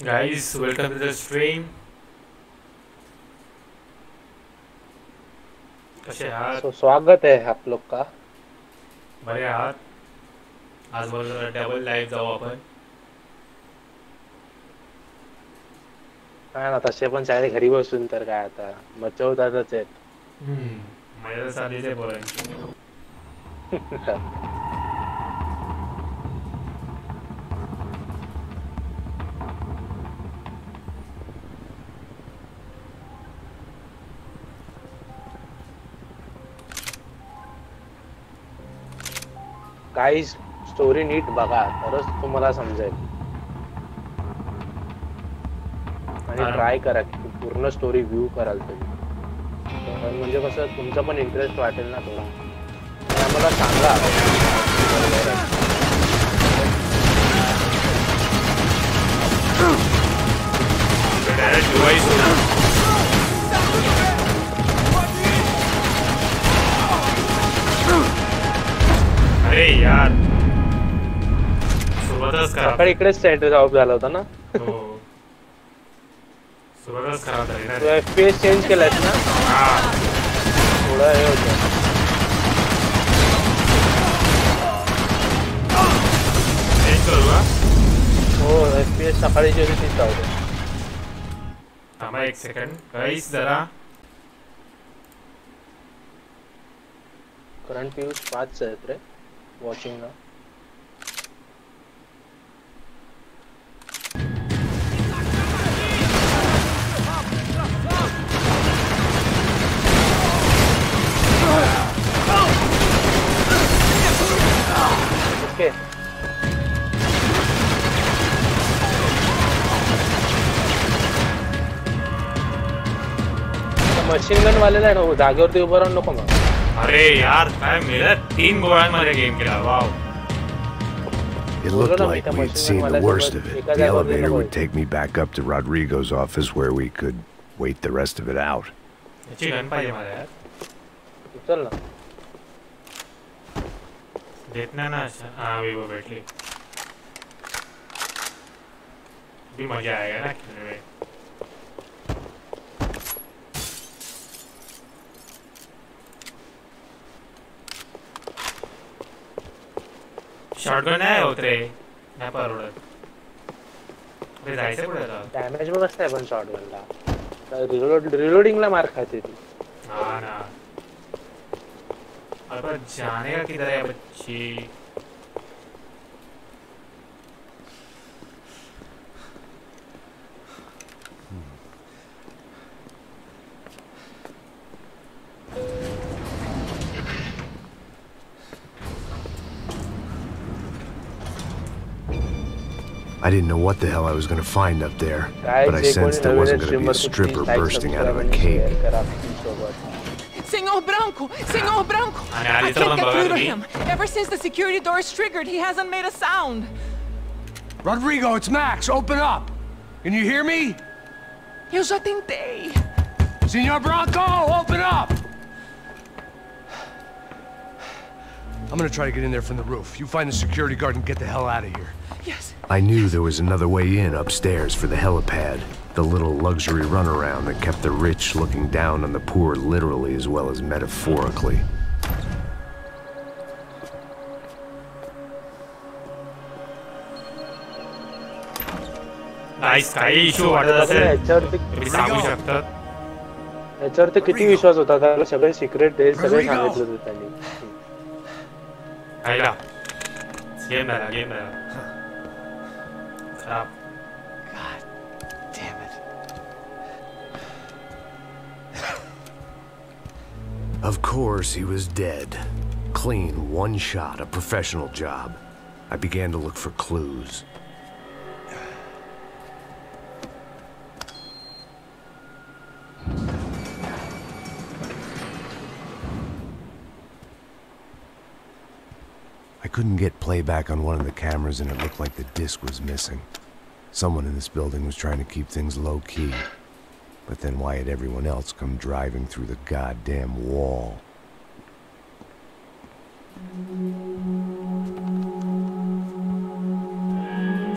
Guys, welcome to the stream. कसे आहात? स्वागत है आप लोग का. बरे आहात? आज बरोबर डबल लाईव्ह जाऊ आपण. हा ना, तसे पण सगळे घरी बसून तर काय आता मचवतातच आहेत. माझ्या साधीच आहे पोरांची. काही स्टोरी नीट बघा तरच तुम्हाला समजेल आणि ट्राय करा की पूर्ण स्टोरी व्ह्यू कराल तुम्ही, म्हणजे कसं तुमचा पण इंटरेस्ट वाटेल ना थोडा. आम्हाला सांगा. अरे यार, सुरुवातच खराब. सकाळी इकडेच सेंटर ऑफ झाला होता ना. हो, सुरुवातच खराब झाली ना. तू FPS चेंज केलायस ना. थोडं हे होतं. चेंज करू का? हो, FPS सकाळी जे होती तीच लावतो. थांबा एक सेकंड गाईस जरा. करंट व्ह्यूज 5 आहेत रे वॉचिंग ना. ओके, मशीन गन वालेला आहे ना, जागेवरती उभं राहून नको मग. अरे यार, काय मेरा 3 गोळ्यांमध्ये गेम केला. वाव. It looked like we had seen the worst of it. The elevator would take me back up to Rodrigo's office where we could wait the rest of it out. याची गन पाहिजे मला यार. चल ना. देत नाही ना. हाँ वो बैठली. भी मजा आएगा ना खेलने में. शॉटगन आहे होते नाही परवडत. अरे जायचं कुठे आता. डॅमेज बघ असतं पण शॉटगनला. रिलोडिंगला मार खाते ती. हाँ ना. अब जाने का किधर है बच्ची. I didn't know what the hell I was going to find up there, but I sensed there wasn't going to be a stripper bursting out of a cake. Senor Branco! Senor Branco! I can't get through to him. Ever since the security door is triggered, he hasn't made a sound. Rodrigo, it's Max. Open up. Can you hear me? Eu já tentei. Senor Branco, open up! I'm gonna try to get in there from the roof. You find the security guard and get the hell out of here. Yes. I knew there was another way in upstairs for the helipad, the little luxury runaround that kept the rich looking down on the poor literally as well as metaphorically. Nice. काही issue वाटत असेल तुम्ही सांगू शकतात. याच्यावरती किती विश्वास होता त्याला. सगळे सिक्रेट आहे सगळे सांगितलं होतं त्यांनी. आईला गेम झाला. खराब. God damn it. Of course he was dead. Clean, one shot, a professional job. I began to look for clues. I couldn't get playback on one of the cameras and it looked like the disc was missing. Someone in this building was trying to keep things low-key. But then why had everyone else come driving through the goddamn wall?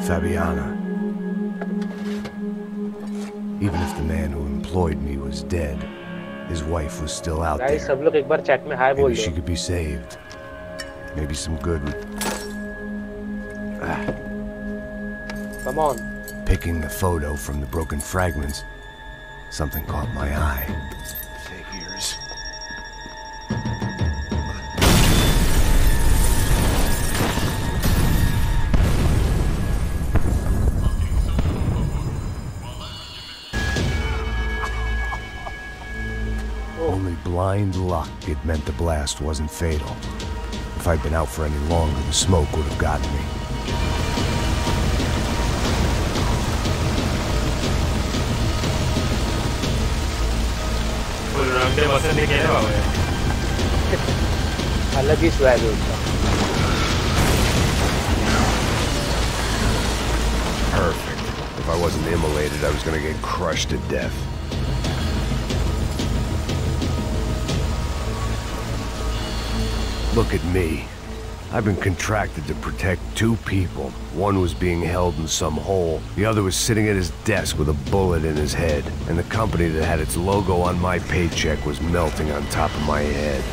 Fabiana. the man who employed me was dead, his wife was still out guys there. सब लोग एक बार chat में हाय बोल Maybe दो. she could be saved. Maybe some good would... Come on. Picking the photo from the broken fragments, something caught my eye. Figures. Only blind luck it meant the blast wasn't fatal. If I'd been out for any longer, the smoke would have gotten me. अलग ही swag है उसका. Perfect. If I wasn't immolated, I was gonna get crushed to death. Look at me. I've been contracted to protect two people. One was being held in some hole. The other was sitting at his desk with a bullet in his head. And the company that had its logo on my paycheck was melting on top of my head.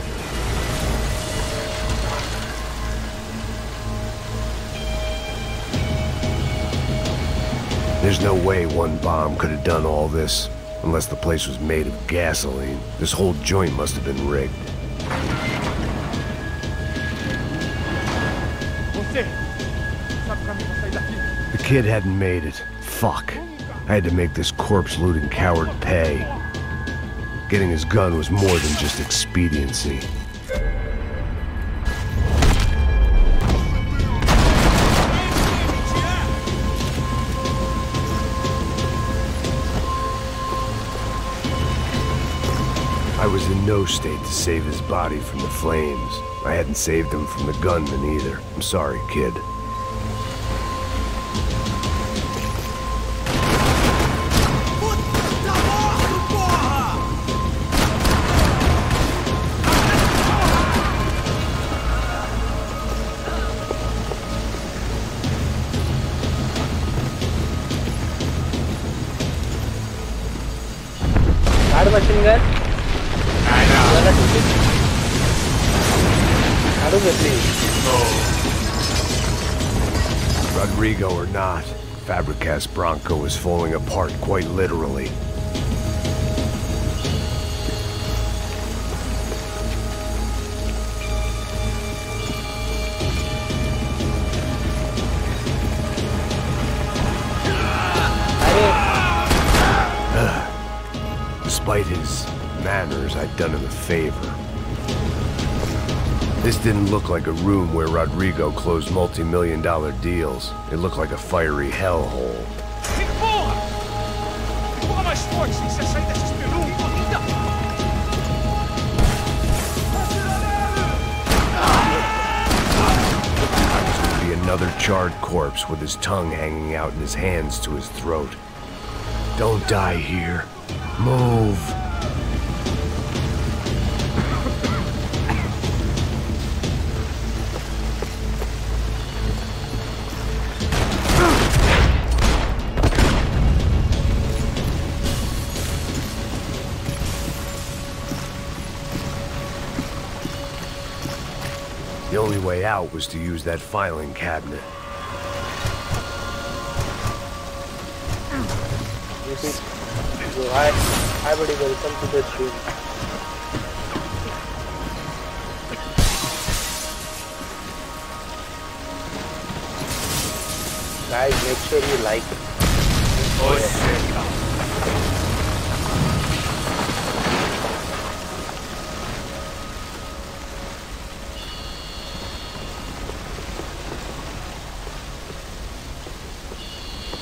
There's no way one bomb could have done all this. Unless the place was made of gasoline. This whole joint must have been rigged. The kid hadn't made it. Fuck. I had to make this corpse-looting coward pay. Getting his gun was more than just expediency. I was in no state to save his body from the flames. I hadn't saved him from the gunman either. I'm sorry, kid. Hard machine gun. Rodrigo or not, Fabricas Bronco is falling apart quite literally. Despite his manners, I'd done him a favor. This didn't look like a room where Rodrigo closed multi-million-dollar deals. It looked like a fiery hellhole. I was going to be another charred corpse with his tongue hanging out and his hands to his throat. Don't die here. Move. The only way out was to use that filing cabinet. Hi buddy, welcome to the stream. Guys, make sure you like it. Oh shit.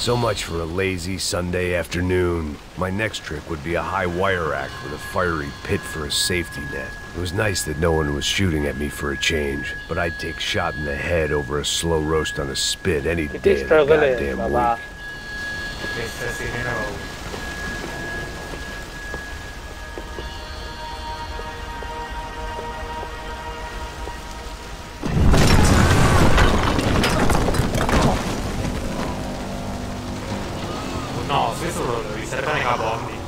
So much for a lazy Sunday afternoon. My next trick would be a high wire act with a fiery pit for a safety net. It was nice that no one was shooting at me for a change, but I'd take shot in the head over a slow roast on a spit any day of the goddamn week. No, questo lo devi cercare nei capondi.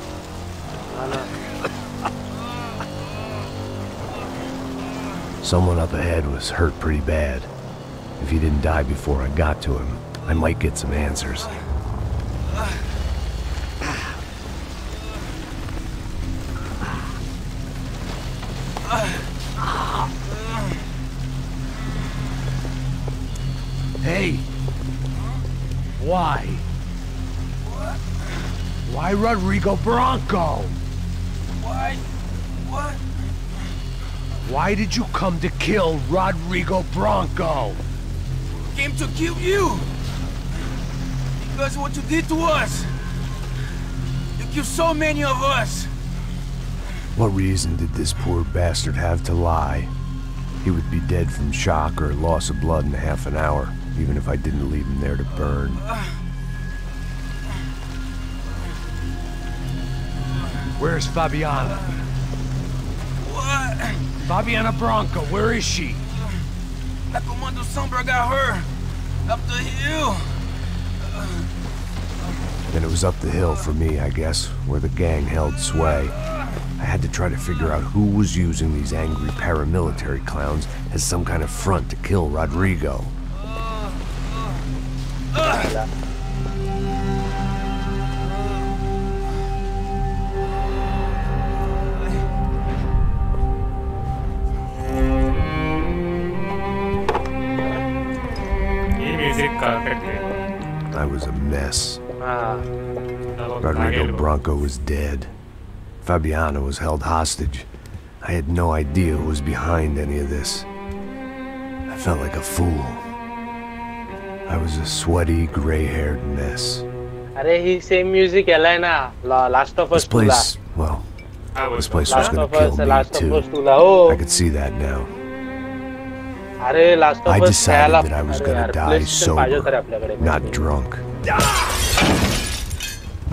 Someone up ahead was hurt pretty bad. If he didn't die before I got to him, I might get some answers. Hey! Why? Why Rodrigo Bronco? Why? What? Why did you come to kill Rodrigo Bronco? Came to kill you! Because of what you did to us! You killed so many of us! What reason did this poor bastard have to lie? He would be dead from shock or loss of blood in half an hour, even if I didn't leave him there to burn. Where's Fabiana? What? Fabiana Bronco, where is she? La Comando Sombra got her! Up the hill! Then it was up the hill for me, I guess, where the gang held sway. I had to try to figure out who was using these angry paramilitary clowns as some kind of front to kill Rodrigo. I was a mess. Rodrigo Bronco was dead. Fabiana was held hostage. I had no idea who was behind any of this. I felt like a fool. I was a sweaty, gray-haired mess. अरे ही same music है ना Last of Us 2 La. This place, well, this place was Last gonna of kill Us me Last of too. Us 2 La O. I could see that now. अरे Last of I Us decided खेळायला that I was अरे gonna यार, die PlayStation पाहिजे तर sober, आपल्याकडे. not drunk.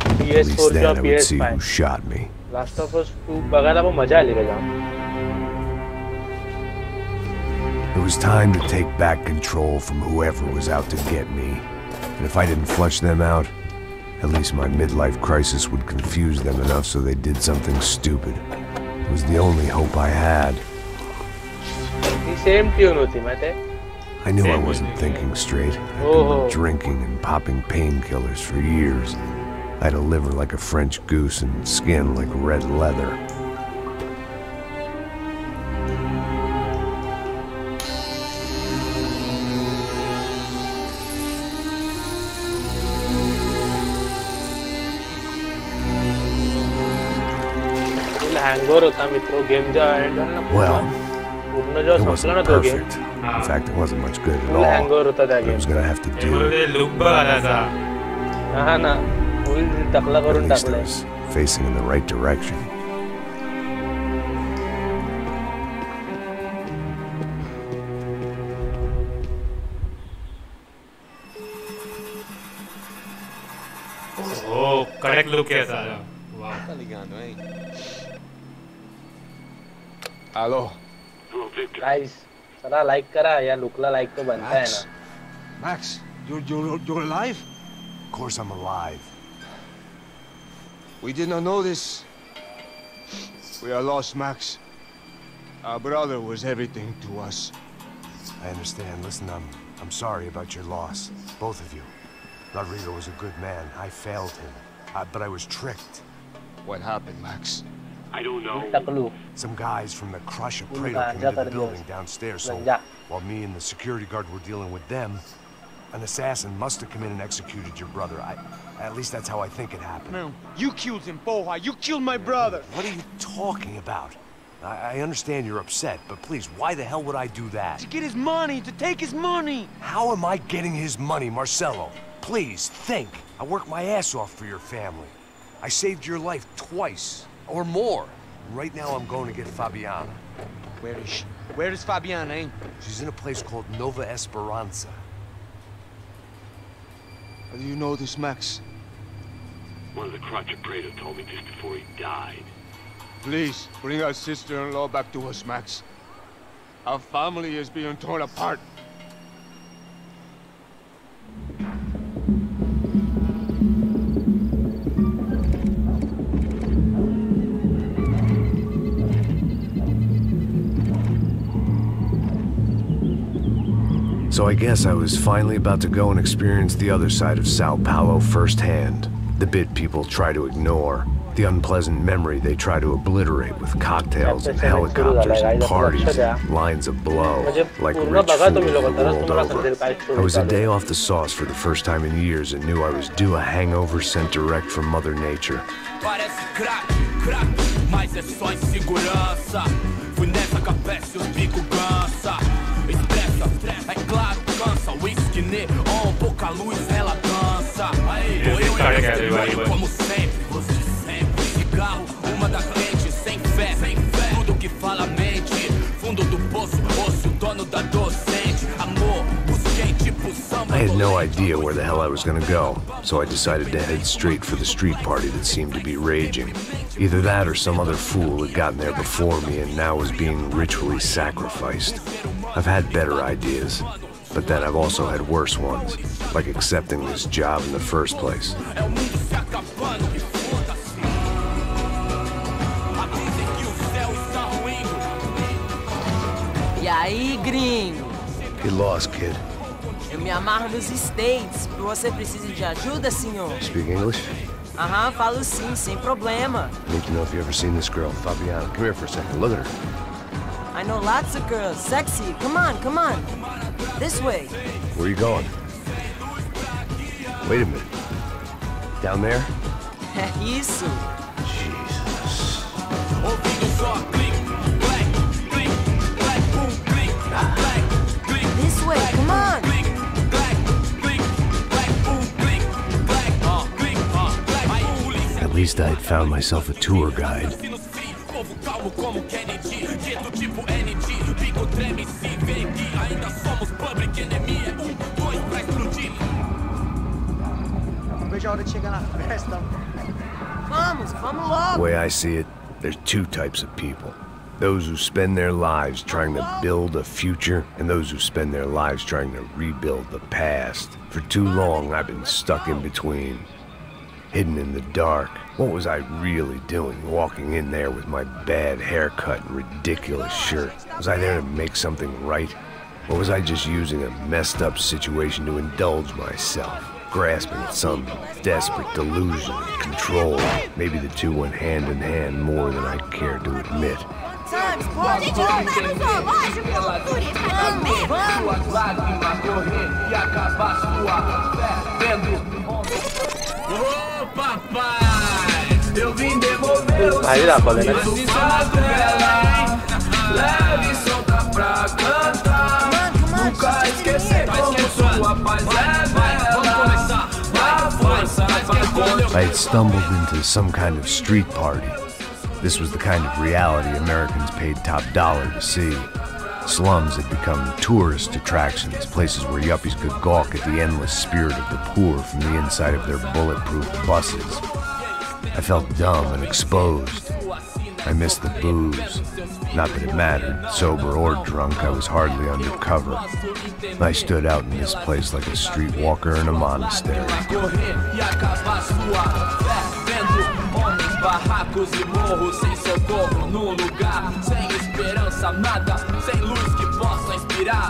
At least PS4 then किंवा I would see PS5. who shot me. Last of Us 2 बघायला पण मजा आली रे जाम. It was time to take back control from whoever was out to get me. And if I didn't flush them out, at least my midlife crisis would confuse them enough so they did something stupid. It was the only hope I had. He same tune होती माहिती आहे. I knew I wasn't thinking straight. I'd been drinking and popping painkillers for years. I had a liver like a French goose and skin like red leather. Hangover होता मित्र game जेव्हा and झाला ना Well, पूर्ण it जेव्हा संपला wasn't ना तो game perfect. In fact, it wasn't much good at full all. Hangover होता त्या But I game was gonna have to do it. Look बघ आलासा. हा ना फुल टकला At करून least I टाकलाय was facing in the right direction. Oh, correct look है सारा. Wow. Tá ligando, hein? Alô? Guys चला लाइक करा या लुकला लाइक तो बनता है Max? ना Max, you're alive? Of course I'm alive. We did not know this. We are lost, Max. Our brother was everything to us. I understand. Listen, I'm sorry about your loss. Both of you. Rodrigo was a good man. I failed him. But I was tricked. What happened, Max? I don't know. Taklu Some guys from the Crush of Prado Ganja came into the kar building diya. downstairs, so Ganja. while me and the security guard were dealing with them, an assassin must have come in and executed your brother. At least that's how I think it happened. No, you killed him, Boha. You killed my brother. What are you talking about? I understand you're upset, but please, why the hell would I do that? To get his money, to take his money. How am I getting his money, Marcelo? Please, think. I worked my ass off for your family. I saved your life twice, or more. Right now I'm going to get Fabiana. Where is she? Where is Fabiana, eh? She's in a place called Nova Esperanza. How do you know this, Max? One of the Crotch of Prado told me just before he died. Please, bring our sister-in-law back to us, Max. Our family is being torn apart. So I guess I was finally about to go and experience the other side of Sao Paulo firsthand. The bit people try to ignore. The unpleasant memory they try to obliterate with cocktails and helicopters and parties, lines of blow, like rich fools the world over. I was a day off the sauce for the first time in years and knew I was due a hangover sent direct from Mother Nature. I had no idea where the hell I was gonna go, so I decided to head straight for the street party that seemed to be raging. Either that or some other fool had gotten there before me and now was being ritually sacrificed. I've had better ideas, but then I've also had worse ones, like accepting this job in the first place. E aí, gringo? Get lost, kid. Eu me amarro nos States. Você precisa de ajuda, senhor? Speak English? Aham, falo sim, sem problema. Need to know if you've ever seen this girl, Fabiana. Come here for a second. Look at her. I know lots of girls. Sexy. Come on, come on. This way. Where are you going? Wait a minute. Down there? É isso. Jesus. This way, come on. At least I had found myself a tour guide. Vamos The way I see it, there's two types of people. Those who spend their lives trying to build a future, and those who spend their lives trying to rebuild the past. For too long, I've been stuck in between. Hidden in the dark. What was I really doing, walking in there with my bad haircut and ridiculous shirt? Was I there to make something right? Or was I just using a messed up situation to indulge myself? Grasping at some desperate delusion of control. Maybe the two went hand in hand more than I cared to admit. I had stumbled into some kind of street party. This was the kind of reality Americans paid top dollar to see. Slums had become tourist attractions, places where yuppies could gawk at the endless spirit of the poor from the inside of their bulletproof buses. I felt dumb and exposed. I missed the booze. Not that it mattered, sober or drunk, I was hardly undercover. I stood out in this place like a streetwalker in a monastery.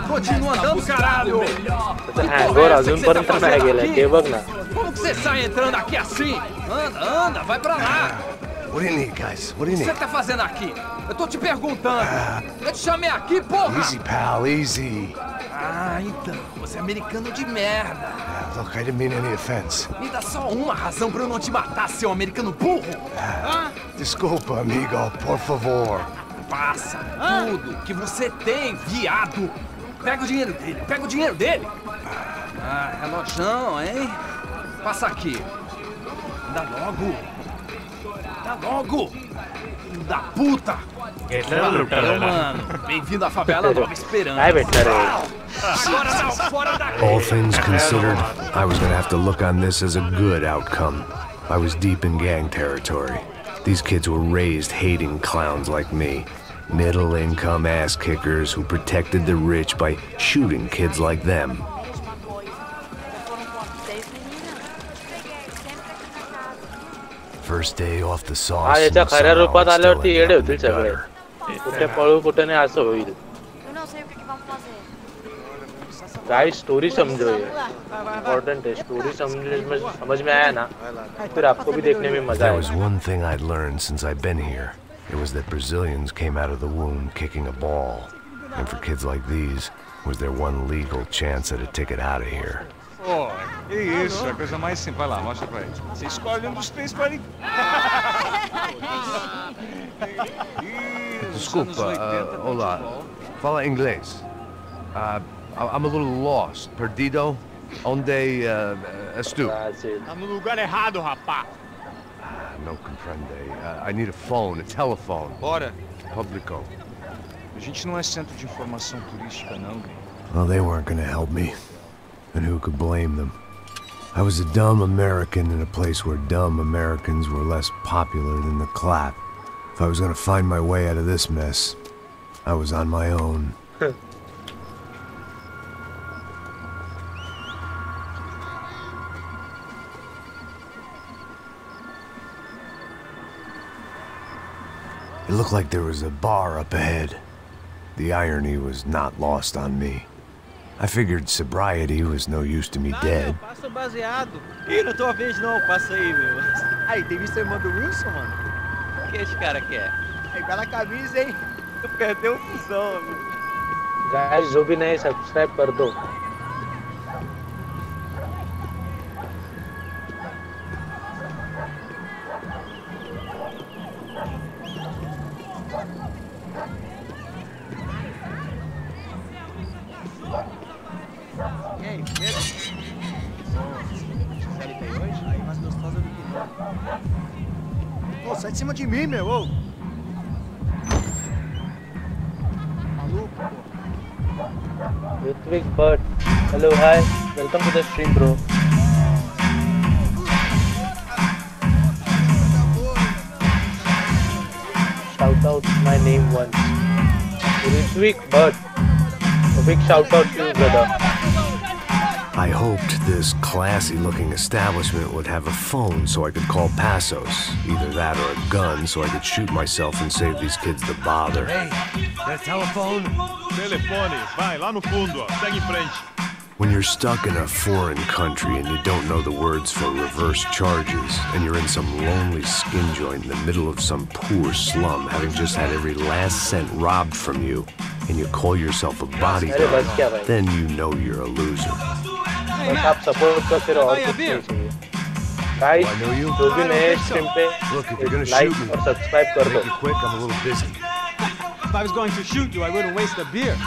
Continua andando, caralho! Agora अजूनपर्यंत नाही गेलाय ते बघ ना. Como que você sai entrando aqui assim? Anda, vai pra lá! What do you need, guys? What do you O que need? você tá fazendo aqui? Eu tô te perguntando. Eu te chamei aqui, porra! Easy, pal, easy. Ah, então, você é americano de merda. Look, I didn't mean any offense. Me dá só uma razão pra eu não te matar, seu americano burro. Desculpa, amigo, por favor. Passa tudo que você tem, viado. Pega o dinheiro dele, pega o dinheiro dele. Ah, relojão, hein? Passa aqui. Dá logo. Dá logo. Filho da puta. Valeu, mano. Bem-vindo à favela Nova Esperança. काय भेटणार आहे? Agora não, fora daqui. All things considered, I was gonna have to look on this as a good outcome. I was deep in gang territory. These kids were raised hating clowns like me. Middle-income ass-kickers who protected the rich by shooting kids like them. First day off the sauce. हा याच्या and खऱ्या somehow रूपात I still आल्यावरती ended Yede up in होतील the सगळे. gutter. कुठे पळू कुठे नाही असं होईल. गाइस स्टोरी समझो, ये इम्पोर्टेंट है। स्टोरी समझ में आया ना, फिर आपको भी देखने में मजा There आएगा। was one thing I'd learned since I've been here. It was that Brazilians came out of the womb kicking a ball. And for kids like these, was their one legal chance at a ticket out of here. Pô, que isso, é a coisa mais simples. Vai lá, mostra pra ele. Você escolhe um dos três pra ele. Desculpa, olá. Fala inglês. I'm a little lost. Perdido? Onde estou? Tá no lugar errado, rapá. Não compreende. I need a phone, a telephone. Bora. Publico. A gente não é centro de informação turística, não. Well, they weren't gonna help me. And who could blame them? I was a dumb American in a place where dumb Americans were less popular than the clap. If I was gonna find my way out of this mess, I was on my own. It looked like there was a bar up ahead. The irony was not lost on me. I figured sobriety was no use to me dead. Passa baseado. Ih, não é tua vez não, passa aí, meu. Aí, tem visto a irmã do Wilson, mano? O que esse cara quer? Aí, bela camisa, hein? Tu perdeu o fusão, amigo. Guys जो भी नए subscribe कर दो। E aí, beleza? Gisele tem hoje? Aí, mais gostosa do que eu. Pô, sai de cima de mim, meu, ô! Maluco, pô. Ritwik Bhatt, hello, hi, welcome to the stream, bro. Shout out my name once. Ritwik Bhatt, a big shout out to you, brother. I hoped this classy-looking establishment would have a phone so I could call Passos. Either that or a gun so I could shoot myself and save these kids the bother. Hey, that telephone? Telefone, vai lá no fundo, ó. Segue em frente. When you're stuck in a foreign country and you don't know the words for reverse charges, and you're in some lonely skin joint in the middle of some poor slum, having just had every last cent robbed from you, and you call yourself a bodyguard, then you know you're a loser. बस आप support करते रहो और कुछ नहीं चाहिए। Guys जो भी नए स्ट्रीम पे लाइक और सब्सक्राइब कर दो। Quick, I'm a little busy. If I was going to shoot you, I wouldn't waste a beer.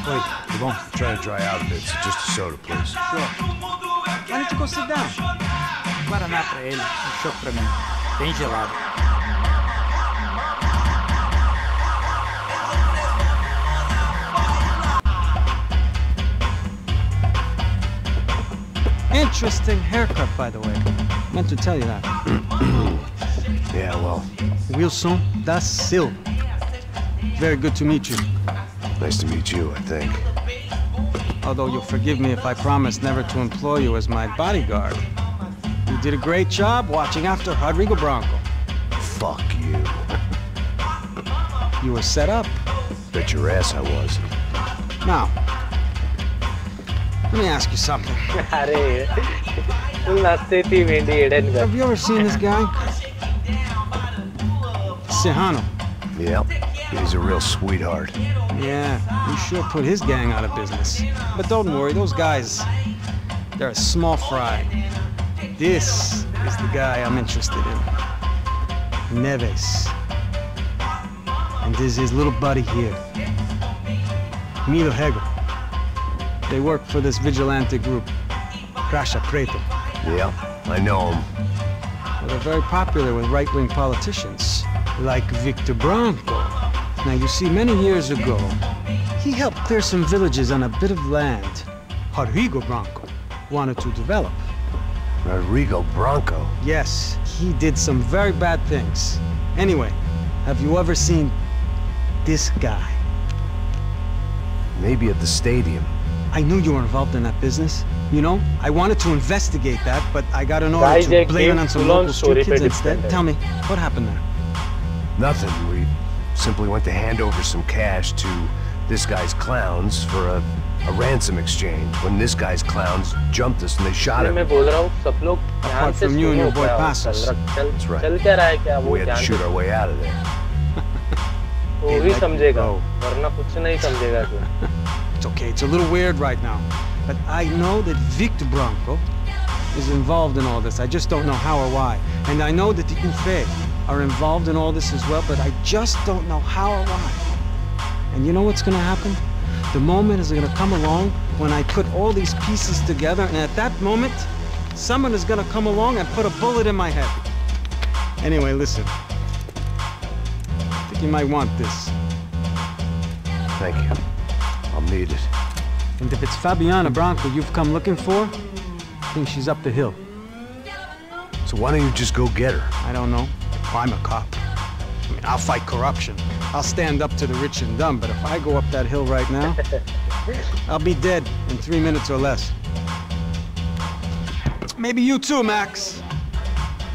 Wait, come on. Trying to dry out a bit, so just a soda, please. Sure. Why don't you go sit down? Guaraná pra ele, chopp pra mim. Bem gelado. Interesting haircut, by the way. Meant to tell you that. Yeah, well, Wilson da Silva. Very good to meet you. nice to meet you, I think. Although you'll forgive me if I promise never to employ you as my bodyguard. You did a great job watching after Rodrigo Branco. Fuck you. You were set up. Bet your ass I was. Now, let me ask you something. अरे तू नाचते थी Wendy Aiden का। Have you ever seen this guy? Sehano. Yep, he's a real sweetheart. Yeah, he sure put his gang out of business. But don't worry, those guys, they're a small fry. This is the guy I'm interested in. Neves. And this is his little buddy here. Milo Hegel. They work for this vigilante group, Crasha Preto. Yeah, I know him. Well, they're very popular with right-wing politicians, like Victor Branco. Now, you see, many years ago, he helped clear some villages on a bit of land Rodrigo Branco wanted to develop. Rodrigo Branco? Yes, he did some very bad things. Anyway, have you ever seen this guy? Maybe at the stadium. I knew you were involved in that business. You know, I wanted to investigate that, but I got an order Guys, to blame it on some local story street kids पे instead. depend है। Tell me, what happened there? Nothing. We simply went to hand over some cash to this guy's clowns for a ransom exchange when this guy's clowns jumped us and they shot him. मैं बोल रहा हूँ सब लोग ध्यान से from you and your सुनो boy क्या Passos. That's right. चल क्या रहा है क्या वो We had to ध्यान shoot से our way out of there. वो Hey, भी let समझेगा me go. वरना कुछ नहीं समझेगा तू It's okay, it's a little weird right now. But I know that Victor Branco is involved in all this. I just don't know how or why. And I know that the Ufe are involved in all this as well, but I just don't know how or why. And you know what's gonna happen? The moment is gonna come along when I put all these pieces together, and at that moment, someone is gonna come along and put a bullet in my head. Anyway, listen. I think you might want this. Thank you. I'll need it. And if it's Fabiana Branco you've come looking for, I think she's up the hill. So why don't you just go get her? I don't know. I'm a cop. I mean, I'll fight corruption. I'll stand up to the rich and dumb, but if I go up that hill right now, I'll be dead in 3 minutes or less. Maybe you too, Max.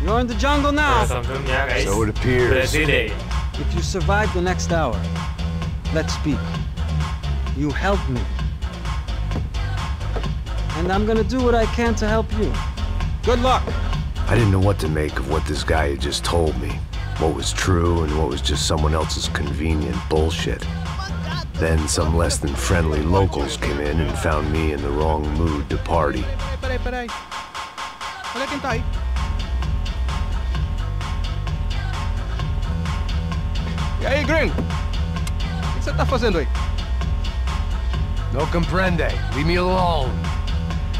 You're in the jungle now. So it appears. If you survive the next hour, let's speak. You help me. And I'm gonna do what I can to help you. Good luck. I didn't know what to make of what this guy had just told me. What was true and what was just someone else's convenient bullshit. Then some less than friendly locals came in and found me in the wrong mood to party. Peraí. Olha quem tá aí. E aí, gringo? O que você tá fazendo aí? No comprende. Leave me alone.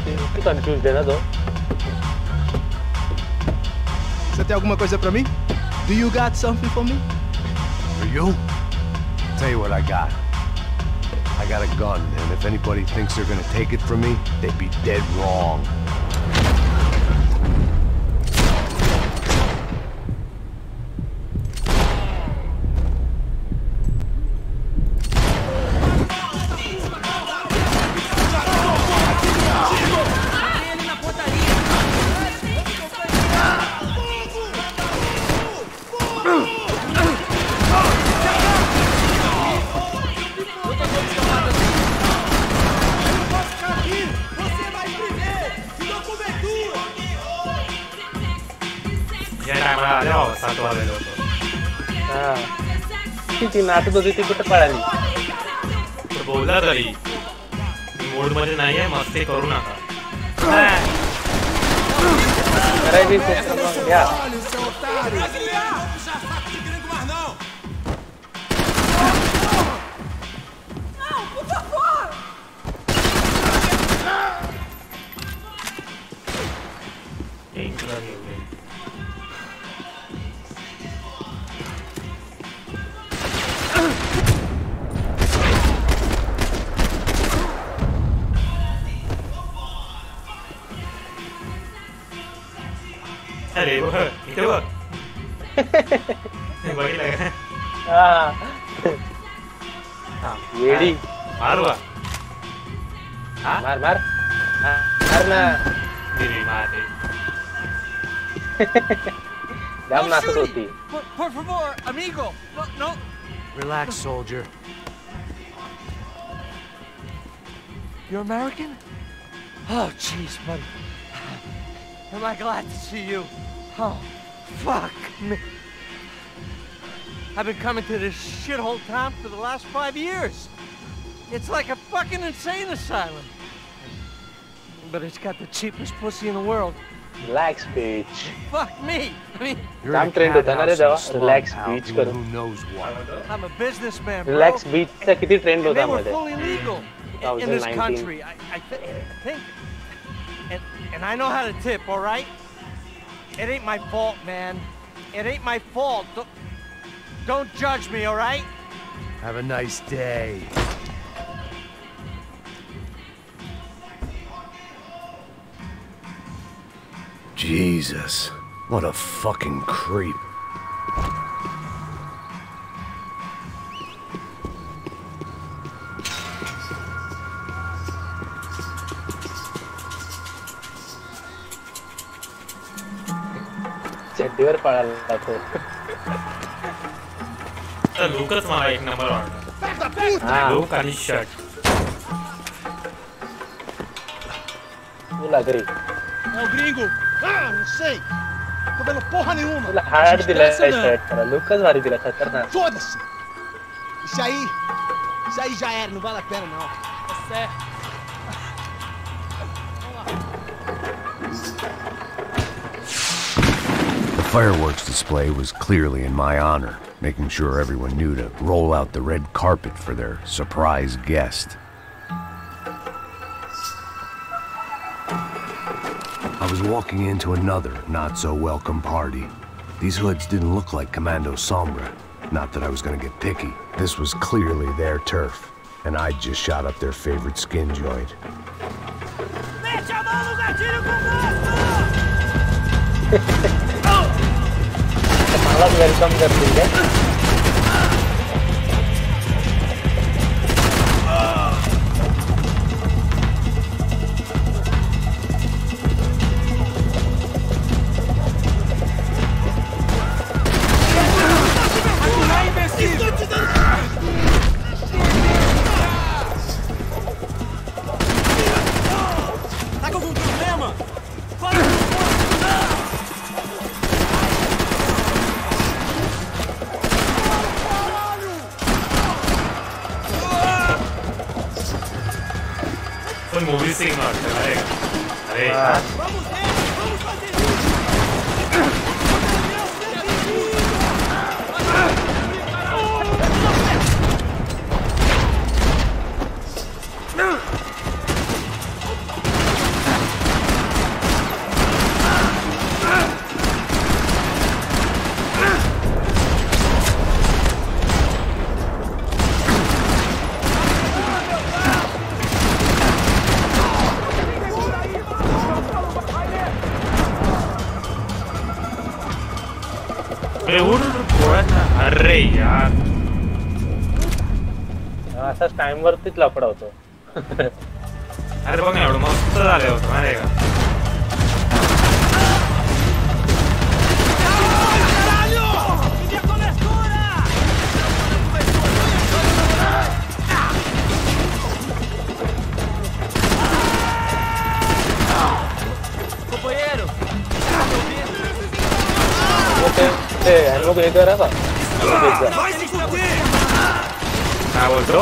Que confused है ना दो Você tem alguma coisa pra mim? Do you got something for me? For you? Tell you what I got. I got a gun, and if anybody thinks they're gonna take it from me, they'd be dead wrong. नाटक होती ती कुठे पळाली बोलला तरी mood मध्ये नाहीये मस्ती करू नका करायची घ्या अरे वो इथे बघ बघितलं का येडी मारू का मार मार मार ना दिली मारते जाम नाचत होती Por favor, amigo. No. Relax, soldier. You're American? Oh, jeez, buddy. Am I glad to see you? Oh, fuck me. I've been coming to this shithole town for the last 5 years. It's like a fucking insane asylum. But it's got the cheapest pussy in the world. Relax, bitch. Fuck me. I mean, काम trend होता ना रे जेव्हा relax बीच करून Who knows what? I'm a businessman, bro. Relax बीचचा किती trend And होता they were मध्ये fully legal in this 2019. country. I think. And I know how to tip, all right? It ain't my fault, man. It ain't my fault. Don't judge me, all right? Have a nice day. Jesus, what a fucking creep. चड्डीवर पळाला तो तर लुकच मला एक number वाटला Luke आणि shirt. Full agree. É o gringo. Ah, não sei. Tô vendo porra nenhuma. तुला hard दिलाय shirt त्याला. लुकच भारी दिला खतरनाक. Foda-se. Isso aí já era, não vale a pena não. Tá certo. The fireworks display was clearly in my honor, making sure everyone knew to roll out the red carpet for their surprise guest. I was walking into another not-so-welcome party. These hoods didn't look like Commando Sombra. Not that I was gonna get picky. This was clearly their turf, and I'd just shot up their favorite skin joint. Welcome करतील काय? पण movie scene वाटतं अरे अरे यार असाच time वरतीच लफडा होतो. अरे बघ ना एवढं मस्त झालं होतं माहिती का. लोग हे करा का काय बोलतो.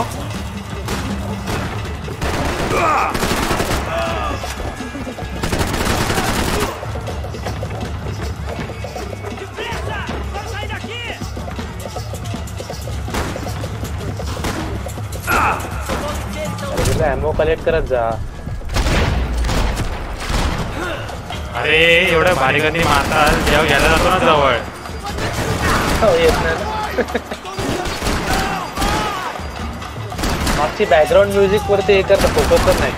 एमओ कलेक्ट करत जा. अरे एवढ्या भारी गती मारतात जेव्हा घ्यायला जातो ना जवळ येत नाही. मागची बॅकग्राऊंड म्युझिक वरती हे करता फोकस पण नाही.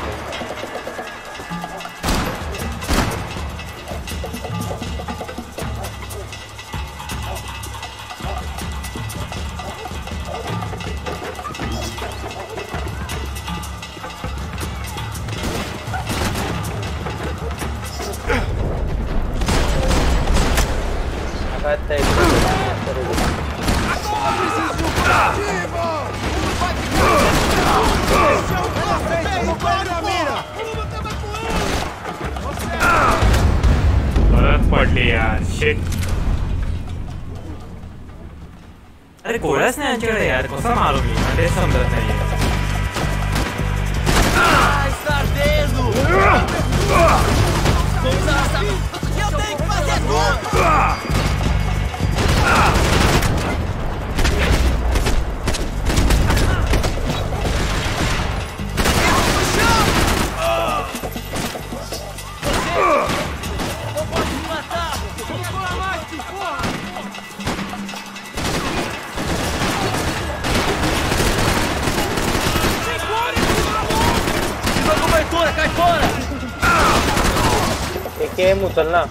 पडली यार शिट. अरे गोळ्याच नाही यांच्याकडे यार कसा मारू मी ते समजत नाही. गेम उचल ना.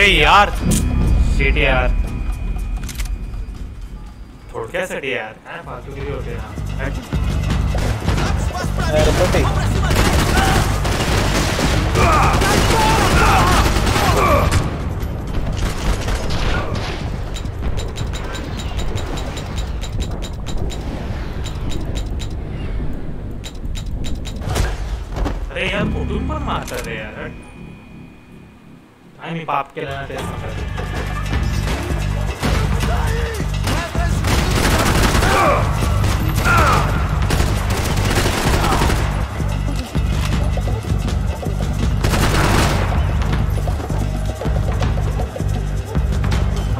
अरे यार शिट यार थोडक्यासाठी यार काय फालतूगिरी होते ना अरे यार कुठून पण मारतात रे यार काय मी पाप केलं ना ते सांगतात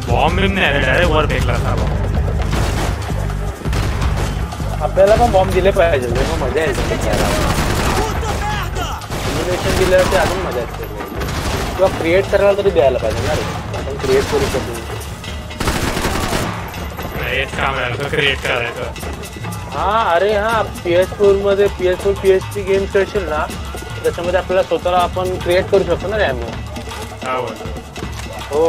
बॉम्ब बिम नाही डायरेक्ट वर फेकला था आपल्याला पण बॉम्ब दिले पाहिजे मग मजा यायची सिम्युलेशन दिलं ते अजून मजा येते किंवा क्रिएट करायला तरी द्यायला पाहिजे ना रे आपण क्रिएट करू शकतो काम आहे क्रिएट करायचं हा अरे हा PS4 मध्ये PS4 PSP गेम खेळशील ना त्याच्यामध्ये आपल्याला स्वतःला आपण क्रिएट करू शकतो ना रॅम हो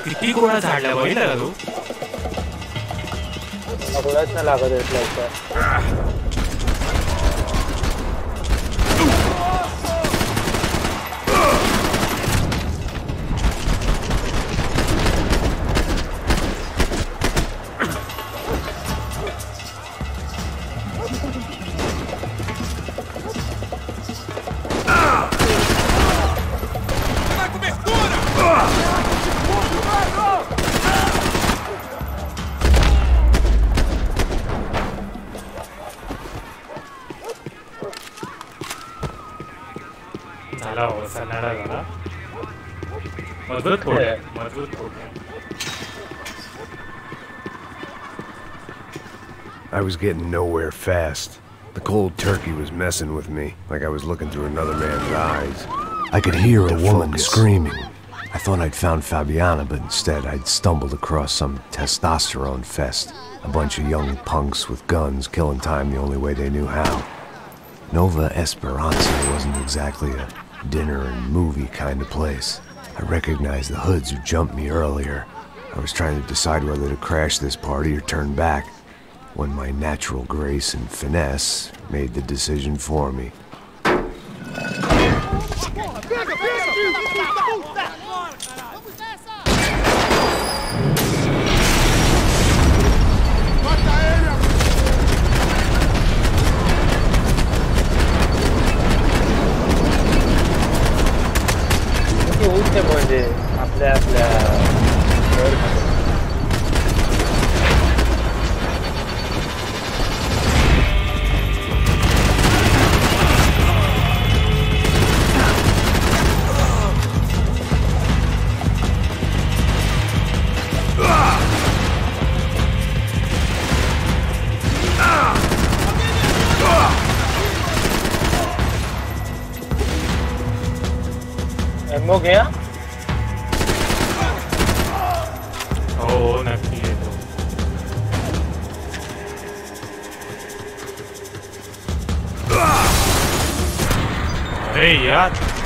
किती गोळा झाडला बघितलं का तू गोळाच नाही लागत I was getting nowhere fast. The cold turkey was messing with me, like I was looking through another man's eyes. I could hear a woman screaming. I thought I'd found Fabiana, but instead I'd stumbled across some testosterone fest. A bunch of young punks with guns killing time the only way they knew how. Nova Esperanza wasn't exactly a dinner and movie kind of place. I recognized the hoods who jumped me earlier. I was trying to decide whether to crash this party or turn back, when my natural grace and finesse made the decision for me. म्हणजे आपल्या ammo गया नक्की येतो अरे यार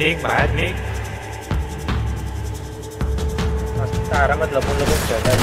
निक बाहेर निक आरामात लपून खेळतात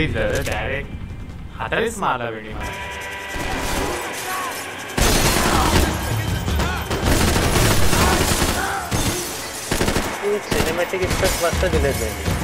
डायरेक्ट हातानेच मारला वेडी मला सिनेमॅटिक इफेक्ट मस्त दिले त्यांनी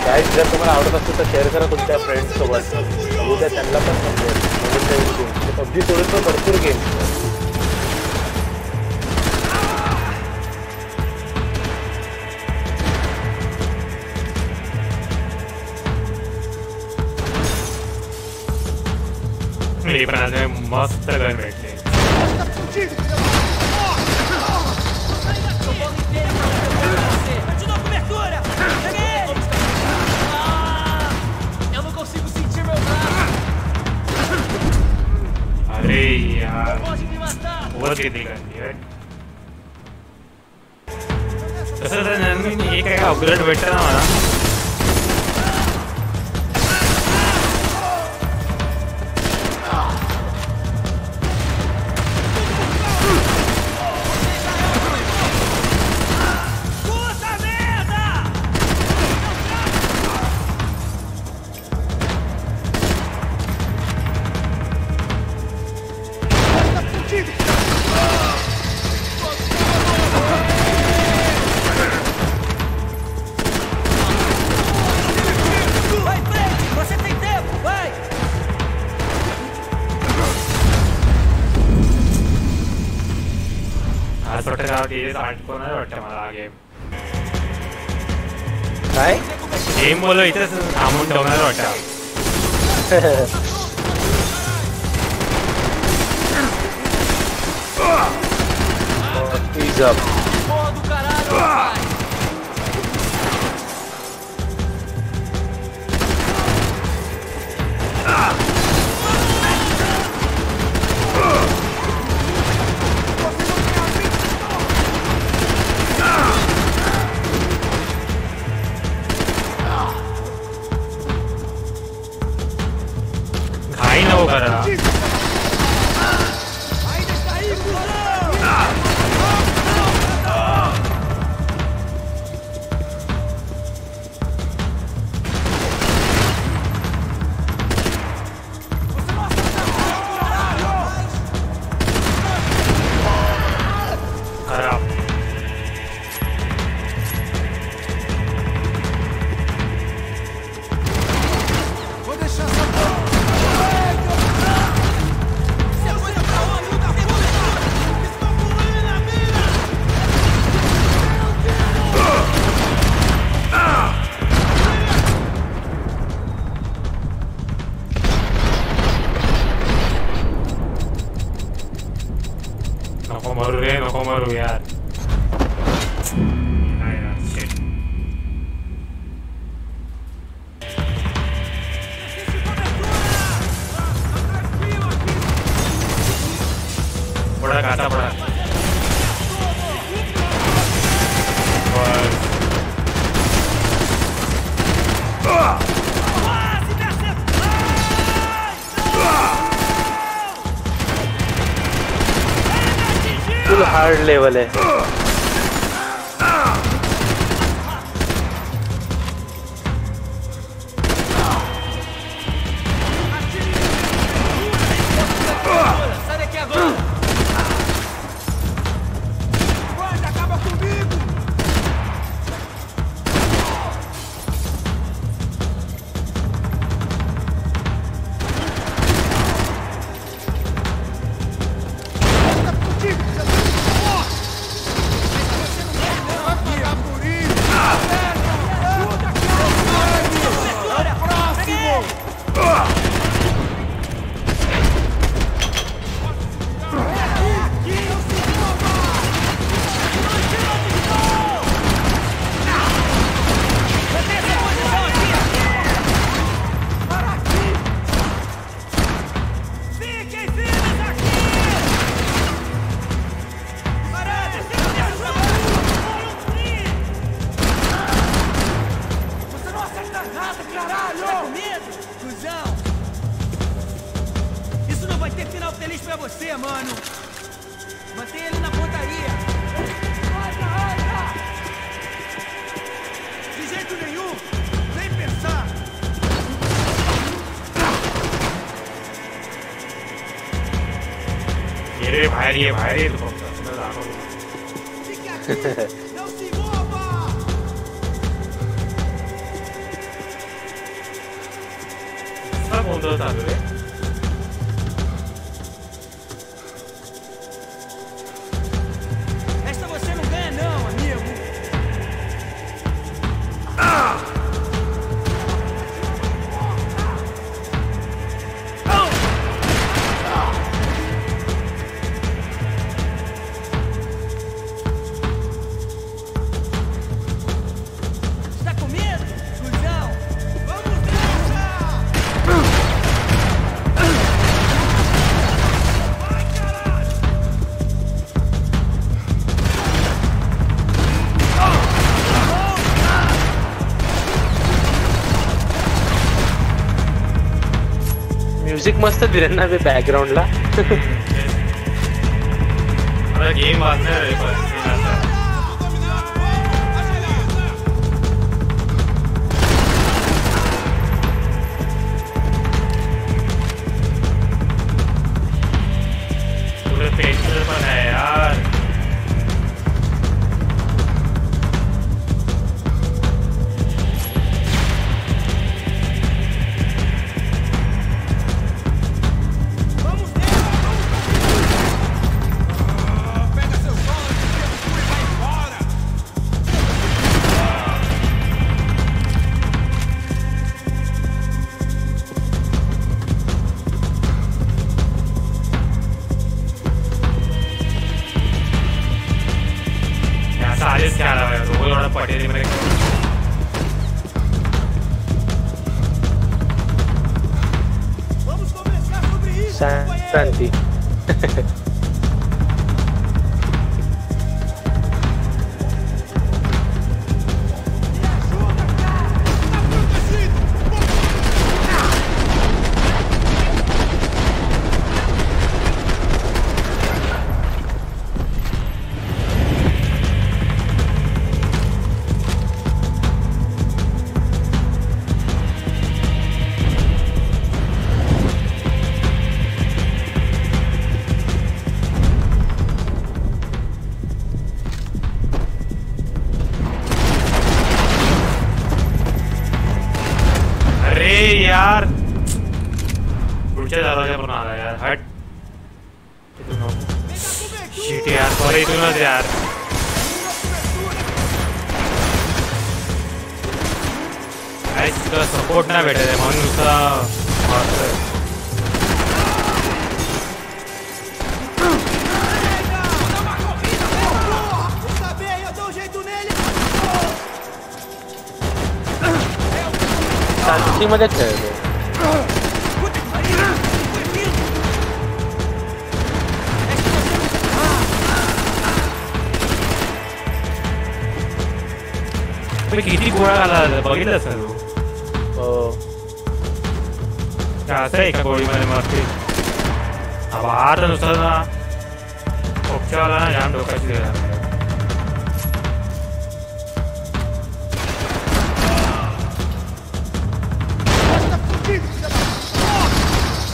गाइस जर तुम्हाला आवडत असेल तर शेअर करा तुमच्या फ्रेंड्स सोबत उद्या त्यांना पण समजेल पबजी सोडून पण भरपूर गेम मी पण आज मस्त गन भेटले अरे यार बहुत किती करते है तसं तर एक काय अपग्रेड भेटतं ना मला काय गेम बोलो इथेच थांबून ठेवणार वाटतं Ease up. घाई नको करा नको मरू यार बड़ा काटा पड़ा फुल हार्ड लेवल है pra você, mano. Mantém ele na pontaria. De jeito nenhum. Nem pensar. ये भाई तो Não se mova! सब बंद था रे Esta você não ganha não, amigo. Está com medo, cuzão? Vamos nessa! Vai, caralho! Music मस्त दिलं ना बॅकग्राऊंडला. अरे गेम वाजणार रे पण पूरे पेशर पण आहे यार. Pega seu bola de tempo e vai embora! या सालेच क्या रहा है रोज और पटेरी में Vamos conversar sobre isso, companheiro! क्रांती. Me ajuda, cara! Tá protegido! अरे यार पुढच्या दरवाजा पण आला यार. हट शिट यार बरं इथूनच यार. काहीच तुला सपोर्ट नाही भेटत आहे म्हणून नुसतं मारतोय. Tá bem, eu dou um jeito nele! शांतीमध्ये खेळतो. तुम्ही किती गोळा घाला बघितलंस ना तू. हो. असं आहे एका गोळीमध्ये मारते. हा बाहेर नुसतं ना पक्षावाला ना जाम डोक्याची देणार. Tá fudido, filha da porra!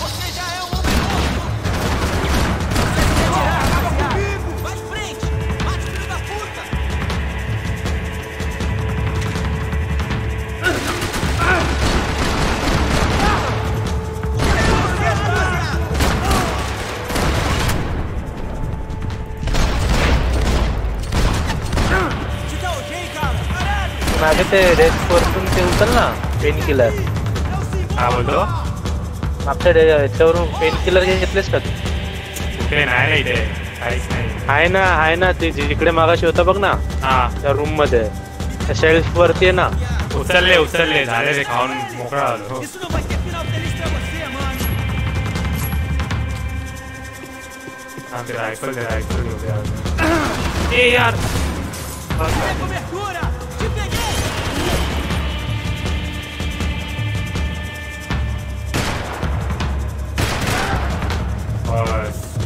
Você já é um homem morto! Você quer tirar? Acaba comigo! Vai em frente! Mate, filho da puta! Te dá ok, cara? Caralho! मागे ते रेड वरतून ते उचल ना पेन किलर. काय बोलतो. मागच्या याच्यावरून पेन किलर घेतलेस का तू? कुठे नाही रे इथे काहीच नाही. आहे ना ते जिकडे मागाशी होता बघ ना हा त्या रूम मध्ये त्या शेल्फ वरती आहे ना. उचलले झाले ते खाऊन मोकळा झालो. Isso não vai ter final feliz pra você, mano! ते रायफल घेऊ द्या. ए यार Tem cobertura! Te peguei! बस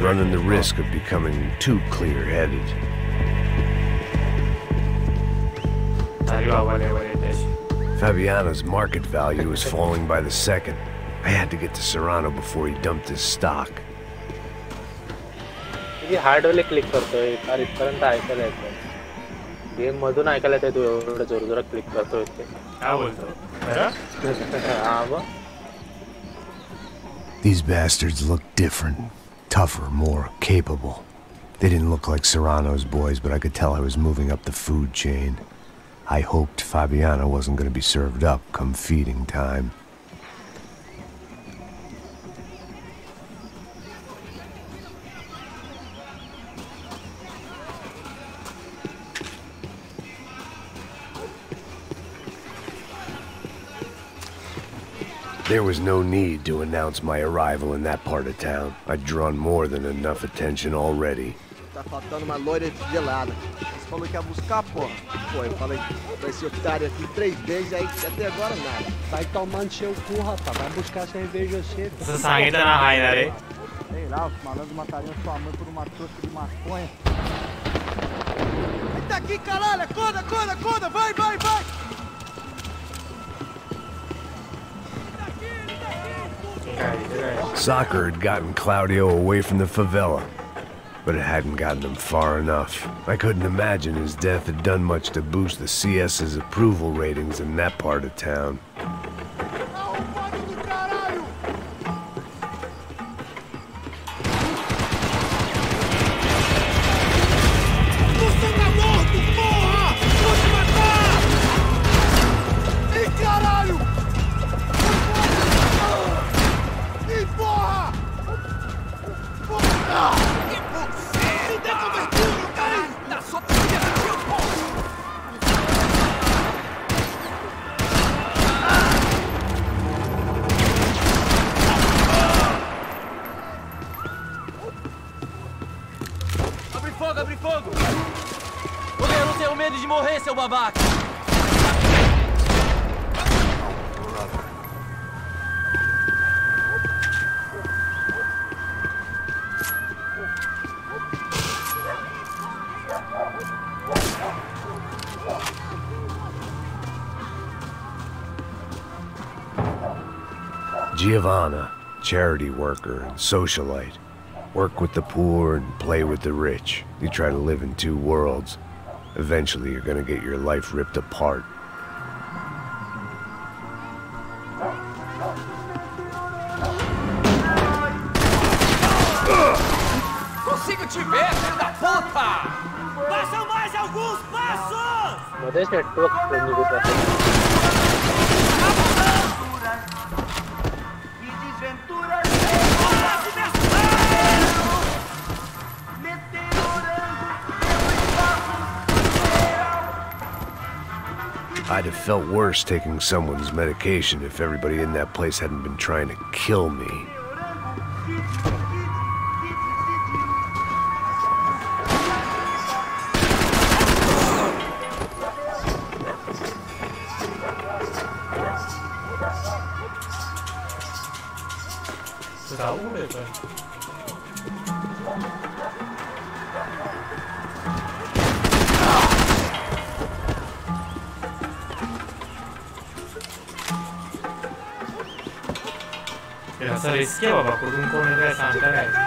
running the risk of becoming too clear-headed. Fabiano's market value was falling by the second. I had to get to Serrano before he dumped his stock. मी हार्डवेअरला click करतोय कार इथपर्यंत ऐकायला येतं. Game मधून ऐकायला येतं तू एवढं जोरजोरात क्लिक करतोय ते. काय बोलतो? खरं? हां बघ. These bastards looked different, tougher, more capable. They didn't look like Serrano's boys, but I could tell I was moving up the food chain. I hoped Fabiano wasn't going to be served up come feeding time. There was no need to announce my arrival in that part of town. I'd drawn more than enough attention already. Tá faltando uma loira gelada. Você falou que ia buscar, porra. Pô, eu falei pra esse otário aqui 3 vezes, aí até agora nada. Vai tomando seu cu, rapaz. Vai buscar cerveja cedo. Você sangue na raia, né? Sei lá, os malandros matariam sua mãe por uma trouxa de maconha. Ele tá aqui, caralho! Acorda, acorda, acorda! Vai, vai, vai! Soccer had gotten Claudio away from the favela, but it hadn't gotten him far enough. I couldn't imagine his death had done much to boost the CS's approval ratings in that part of town. Abre fogo! Eu não tenho medo de morrer, seu babaca! Giovanna, charity worker and socialite. Work with the poor and play with the rich. You try to live in two worlds. Eventually, you're gonna get your life ripped apart. Consigo te ver, filho da puta! Passam mais alguns passos! मध्येच network निघत आहे. I'd have felt worse taking someone's medication if everybody in that place hadn't been trying to kill me. Essa rischiava ma comunque un interessante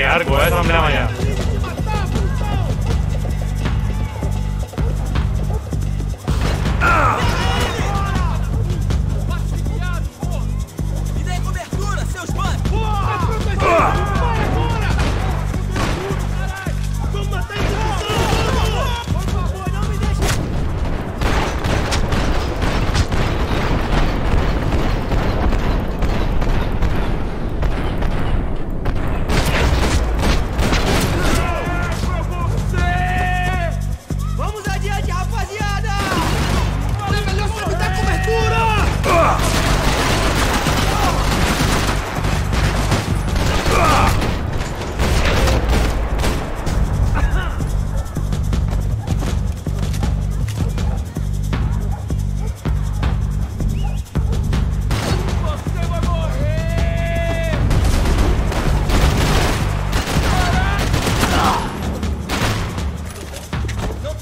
यार गोया सामने आ गया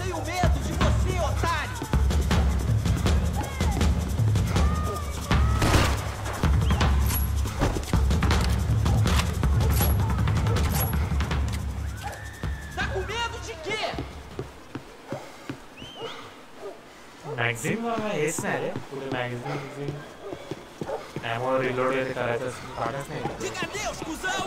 tenho medo de você, otário! Tá com medo de quê? Magazine बघा हेच नाही रे पुढे magazine त्यामुळे reload वगैरे करायचं काढच नाही Diga adeus, cuzão!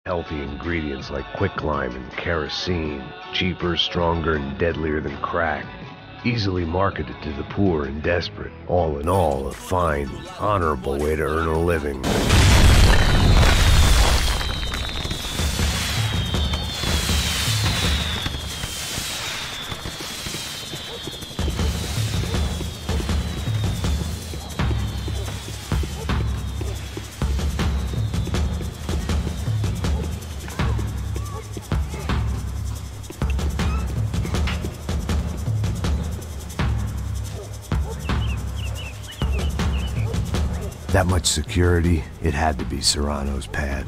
Healthy ingredients like quicklime and kerosene, cheaper, stronger, and deadlier than crack. Easily marketed to the poor and desperate. All in all, a fine, honorable way to earn a living. That much security, it had to be Serrano's pad.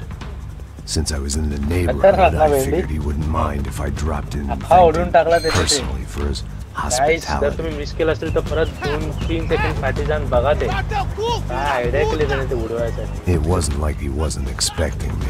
Since I was in the neighborhood, I figured he wouldn't mind if I dropped in and thanked him personally for his hospitality. तुम्ही miss केलं असेल तर परत 2-3 second पाठी जाऊन बघा ते काय आयडिया केली त्याने ते उडवायसाठी. It wasn't like he wasn't expecting me.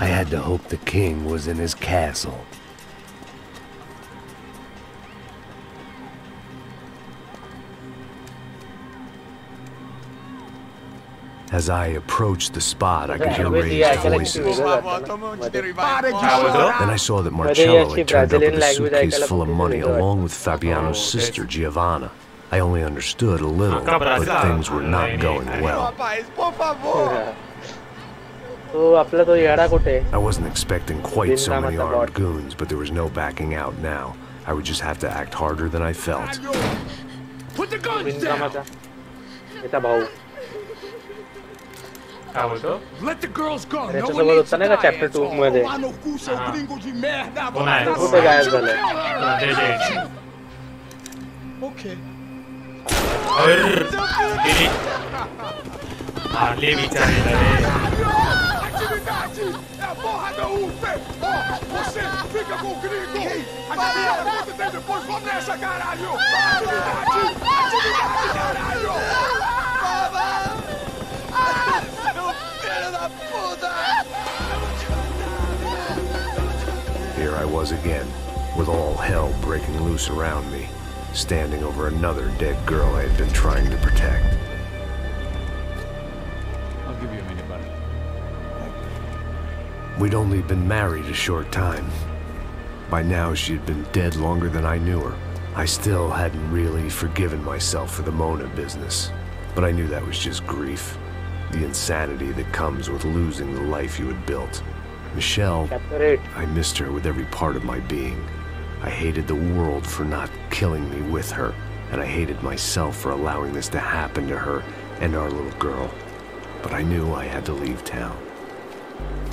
I had to hope the king was in his castle. As I approached the spot, I could hear raised voices. Then I saw that Marcello had turned up with a suitcase full of money, along with Fabiano's sister, Giovanna. I only understood a little, but things were not going well. I wasn't expecting quite so many armed goons, but there was no backing out now. I would just have to act harder than I felt. Put the guns down! Let the girls go. No one needs to die. chapter 2 मध्ये Okay. मारले बिचारीला रे. Atividade é a porra da UP! Ó, você fica com o gringo! A galera quando tem depois, vamos nessa, caralho! Atividade! Atividade, caralho! Seu filho da puta! Here I was again, with all hell breaking loose around me, standing over another dead girl I had been trying to protect. I'll give you a minute, buddy. We'd only been married a short time. By now, she had been dead longer than I knew her. I still hadn't really forgiven myself for the Mona business, but I knew that was just grief. The insanity that comes with losing the life you had built. Michelle, I missed her with every part of my being. I hated the world for not killing me with her, and I hated myself for allowing this to happen to her and our little girl. But I knew I had to leave town.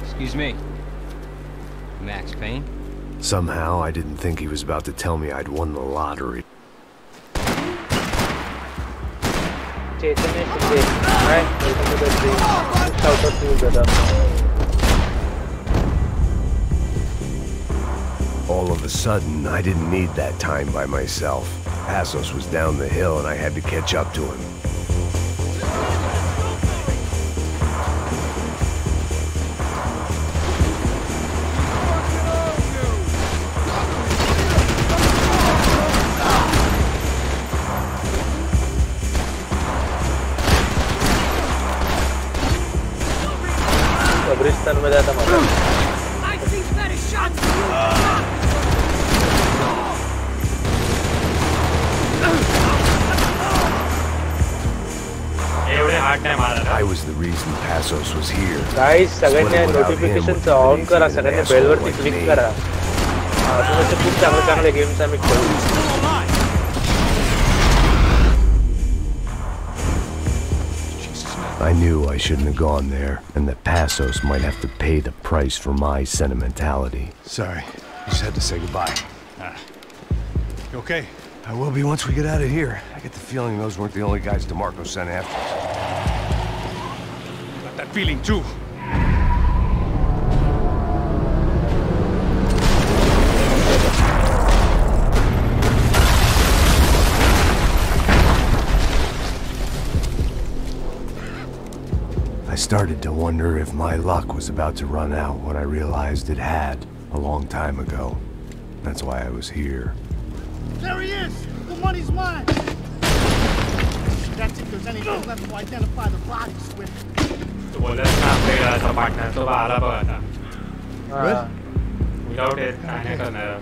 Excuse me. Max Payne? Somehow, I didn't think he was about to tell me I'd won the lottery. All of a sudden, I didn't need that time by myself. Passos was down the hill and I had to catch up to him. कब्रिस्तान में जाता मतलब I was the reason Passos was here. Guys, सगळ्यांनी नोटिफिकेशनचं on करा, सगळ्यांनी बेलवरती click करा. अजून असे खूप चांगले गेम्स आम्ही खेळू. I knew I shouldn't have gone there, and that Passos might have to pay the price for my sentimentality. Sorry, just had to say goodbye. You okay? I will be once we get out of here. I get the feeling those weren't the only guys DeMarco sent after us. Got that feeling too. I started to wonder if my luck was about to run out when I realized it had a long time ago. That's why I was here. There he is! The money's mine! That's if there's anything left to identify the bodies with. Without it, I don't know.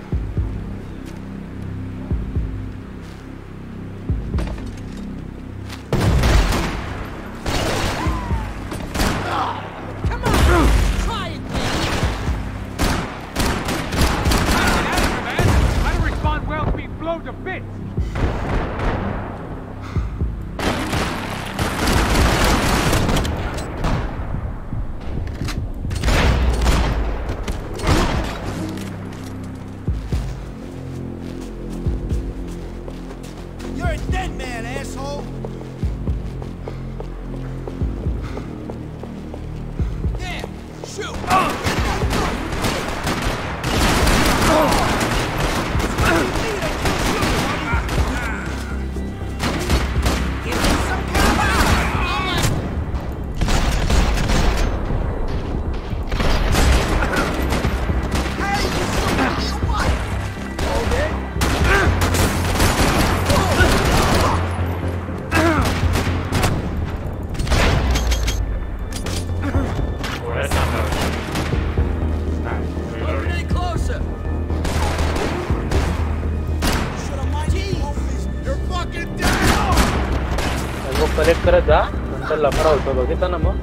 Collect करत जा नंतर लफडा होतो बघितलं ना मग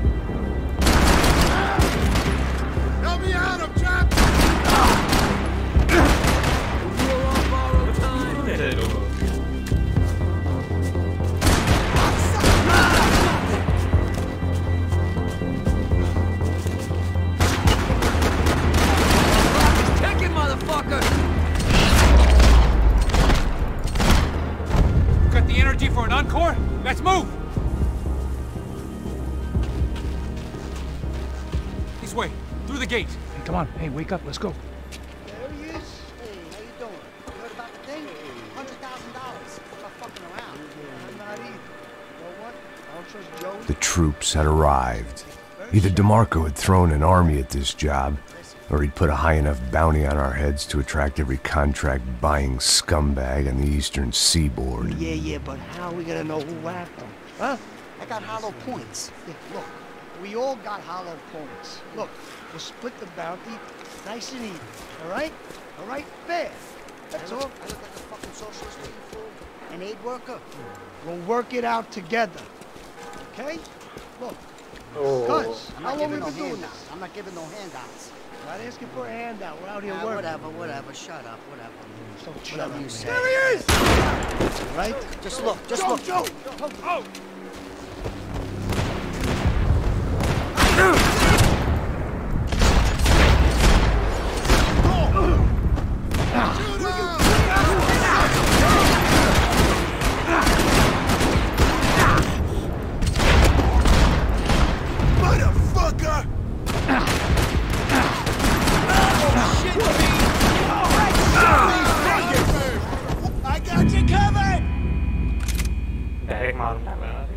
Got the energy for an encore? Let's move! This way, through the gate. Hey, come on. Hey, wake up. Let's go. There he is. Hey, how you doing? You heard about the thing? $100,000. I'm not fucking around. I'm not either. You know what? I don't trust Joey. The troops had arrived. Either DeMarco had thrown an army at this job, or he'd put a high enough bounty on our heads to attract every contract-buying scumbag on the eastern seaboard. Yeah, but how are we gonna know who whacked them? Huh? I got hollow points. Yeah, look, we all got hollow points. Look, we'll split the bounty nice and even, all right? All right? Fair. That's all. I look like a fucking socialist to you, fool. An aid worker. We'll work it out together, okay? Look. Cuz, how long we been doing this? I'm not giving no handouts. Not asking for a handout. We're out here working. Whatever. Shut up. Whatever. Don't shut up. You say. There he is! All right? Just look. Joe. Oh! Motherfucker! I got you covered! Direct मारून टाकला ना रे.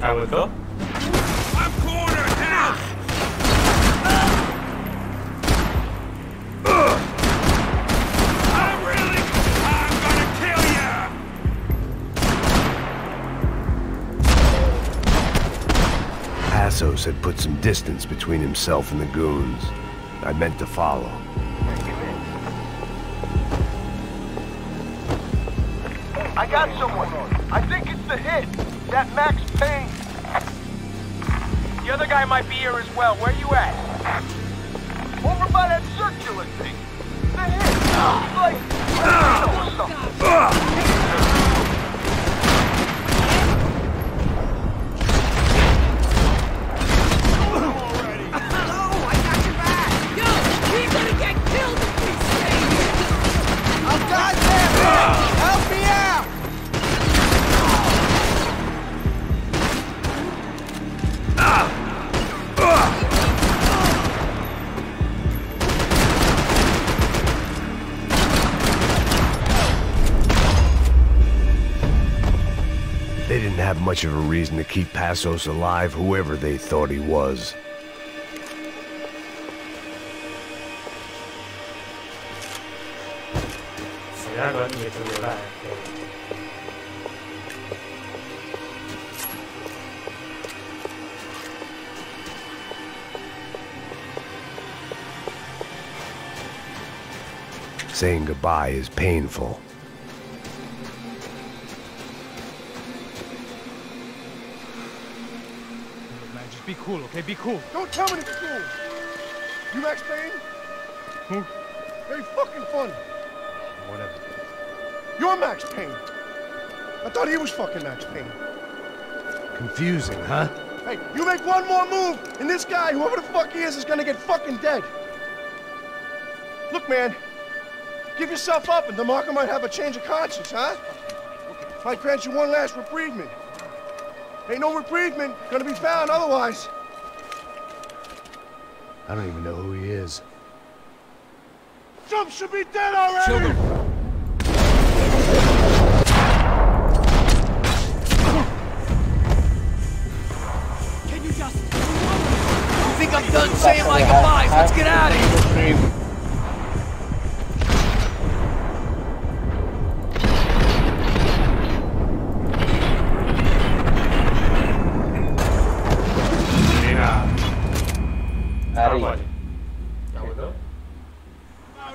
I will go. I'm cornered now! I'm gonna kill ya! Passos had put some distance between himself and the goons. I meant to follow. I got someone. I think it's the hit. That Max Payne. The other guy might be here as well. Where you at? Over by that circular thing. The hit. He's like... or something. They didn't have much of a reason to keep Passos alive, whoever they thought he was. Saying goodbye is painful. Be cool, okay? Be cool. Don't tell me to be cool. You Max Payne? Who? Very fucking funny. Whatever. You're Max Payne. I thought he was fucking Max Payne. Confusing, huh? Hey, you make one more move, and this guy, whoever the fuck he is gonna get fucking dead. Look, man. Give yourself up, and DeMarco might have a change of conscience, huh? Might grant you one last reprievement. Ain't no reprievement gonna be found otherwise. I don't even know who he is. Some should be dead already! Children. Can you just... I think I'm done saying my goodbyes. Let's get out of here.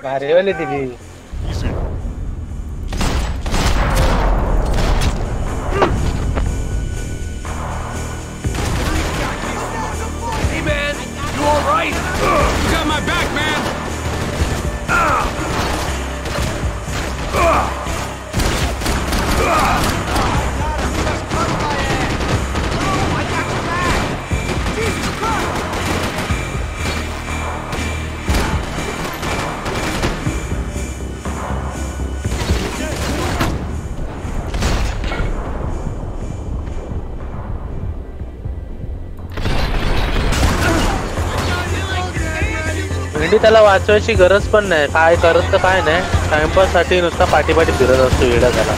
भारी वाली थी भी Hey man, you all right? You got my back, man. हल्ली त्याला वाचवायची गरज पण नाही. काय करत तर काय नाही, टाइमपास साठी नुसता पाठी फिरत असतो येडा त्याला.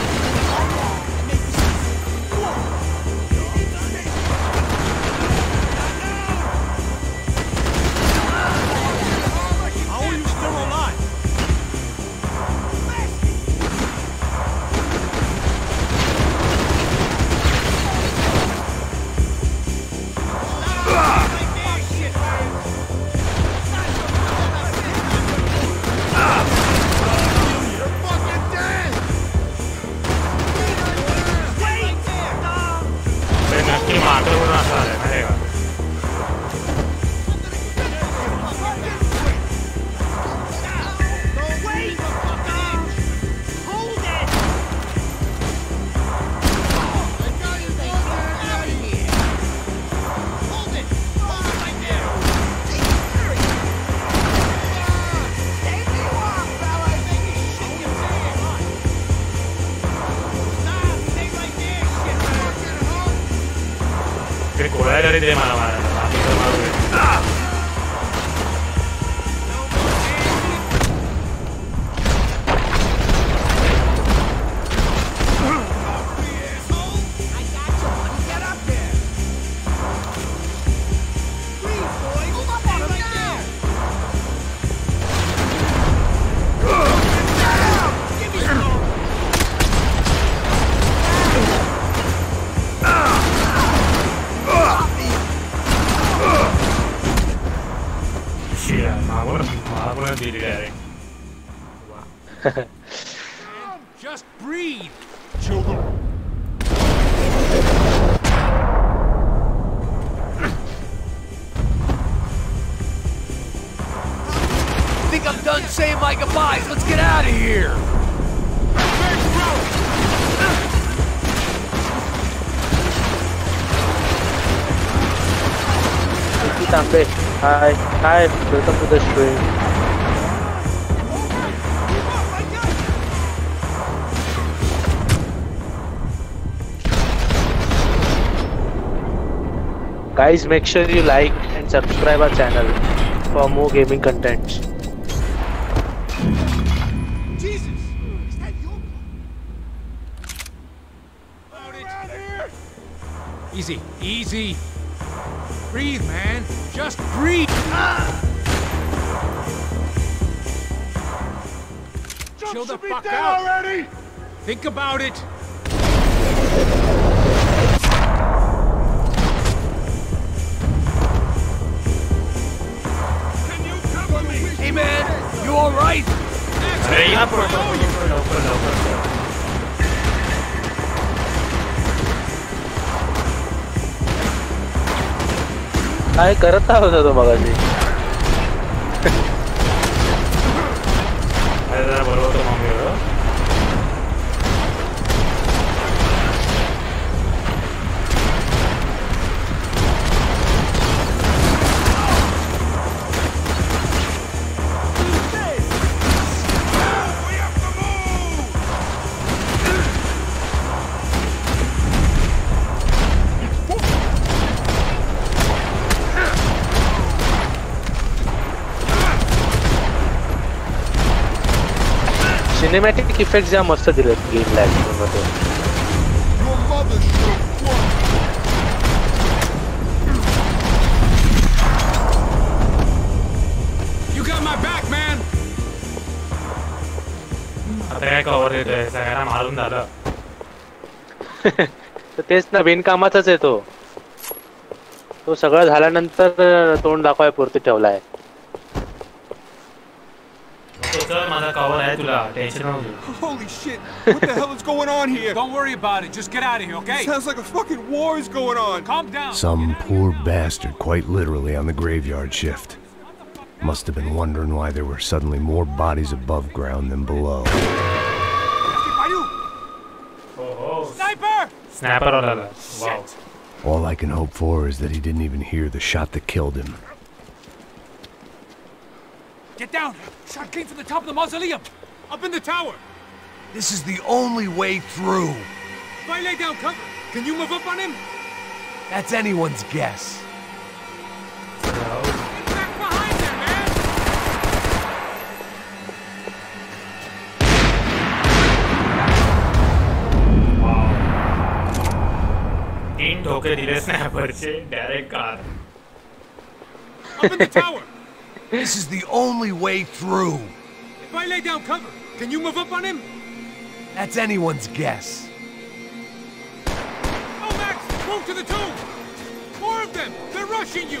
Just breathe, children. I think I'm done saying my goodbyes. Let's get out of here. Hi, hi, welcome to the stream. Guys, make sure you like and subscribe our channel for more gaming contents. Jesus, is that your Easy, easy. Breathe, man. Just breathe. Chill the fuck out already. Think about it. Hey man, you all right? Hey, काय करत होता तो मगाशी? Cinematic effect ज्या मस्त दिलेत गेमला मध्ये. You got my back, man. आता काय कव्हर येतोय सगळ्यांना मारून झालं. तेच ना, बिनकामाचाच आहे तो. तो सगळं झाल्यानंतर तोंड दाखवाय पुरती ठेवलाय. Holy shit! What the hell is going on here? Don't worry about it. Just get out of here, okay? Sounds like a fucking war is going on. Calm down. Some poor bastard, quite literally, on the graveyard shift. Must have been wondering why there were suddenly more bodies above ground than below. Sniper! Sniper alala. Wow. All I can hope for is that he didn't even hear the shot that killed him. Get down! Shot came from the top of the mausoleum! Up in the tower! This is the only way through. If I lay down cover, can you move up on him? That's anyone's guess. Get back behind there, man! ठोके दिले स्नॅपरचे direct कार. Up in the tower. This is the only way through. If I lay down cover, can you move up on him? That's anyone's guess. Oh, Max, move to the tomb. More of them. They're rushing you.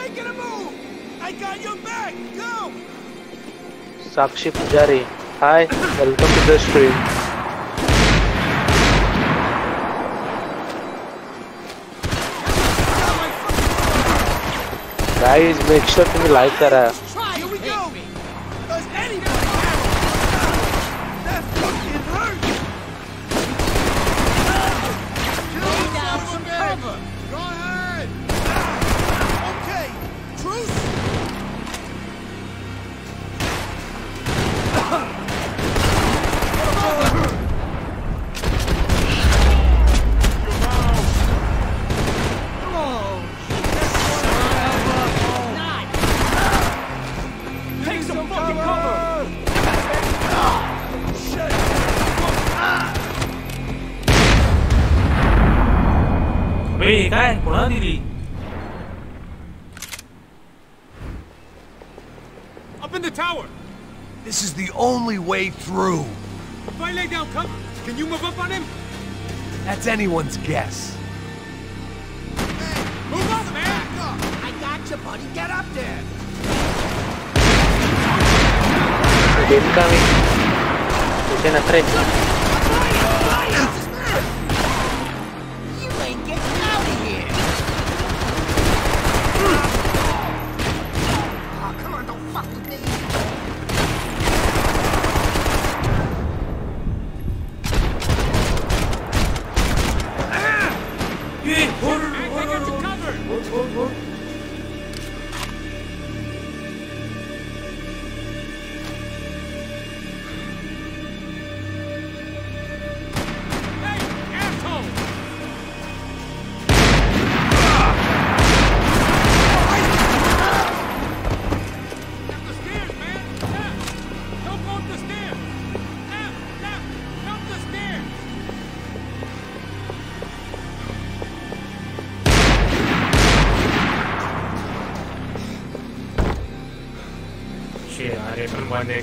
Making a move. I got your back. Go. Sakshi Pujari, hi, welcome to the stream. Guys, make sure to like kara. Here we go. Does anybody that fucking hurt? Lay down some cover. Go ahead. Okay. Truce. Wait, काय कोणा दिली? Up in the tower. This is the only way through. If I lay down cover, can you move up on him? That's anyone's guess. Hey, move up, man! I got you, buddy. Get up there. Incoming. Push a threat.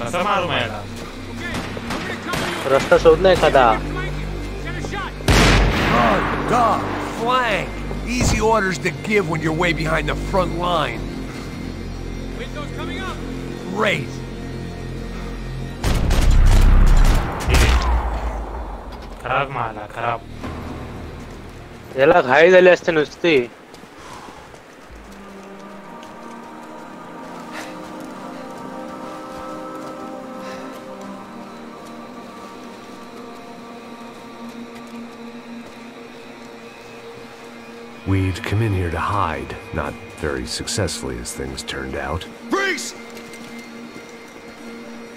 कसं मारू मला रस्ता शोध ना एखादा. God, flank. Easy orders to give when you're way behind the front line. Windows coming up. Great. खराब माला खराब. याला घाई झाली असते नुसती. We'd come in here to hide, not very successfully as things turned out. Freeze!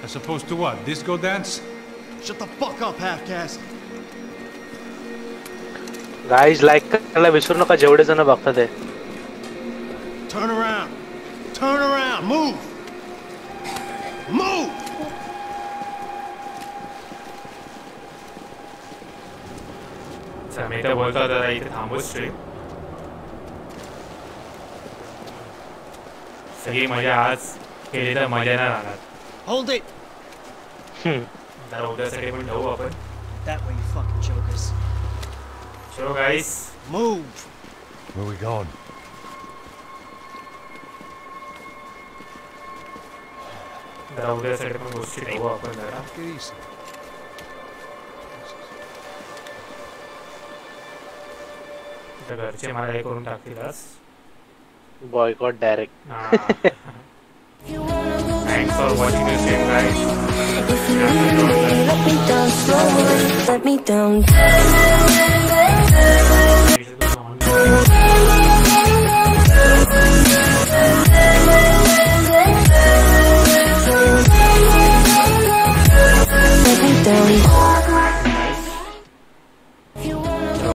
As opposed to what? Disco dance? Shut the fuck up, half-caste. Guys, like करायला विसरू नका जेवढे जण बघतात ते. Turn around. Turn around. Move. Move. Sameer बोलता था इथे थांबूच स्ट्रीम. सगळी मजा आज केली तर मजा नाही राहणार. Hold it. जरा उद्यासाठी पण ठेवू आपण. That way, you fucking jokers. So guys, move. Where are we going? जरा उद्यासाठी पण गोष्टी ठेवू आपण जरा. तर घरचे मला हे करून टाकतीलच. Boycott direct. Thanks for watching this stream, guys. Let me down.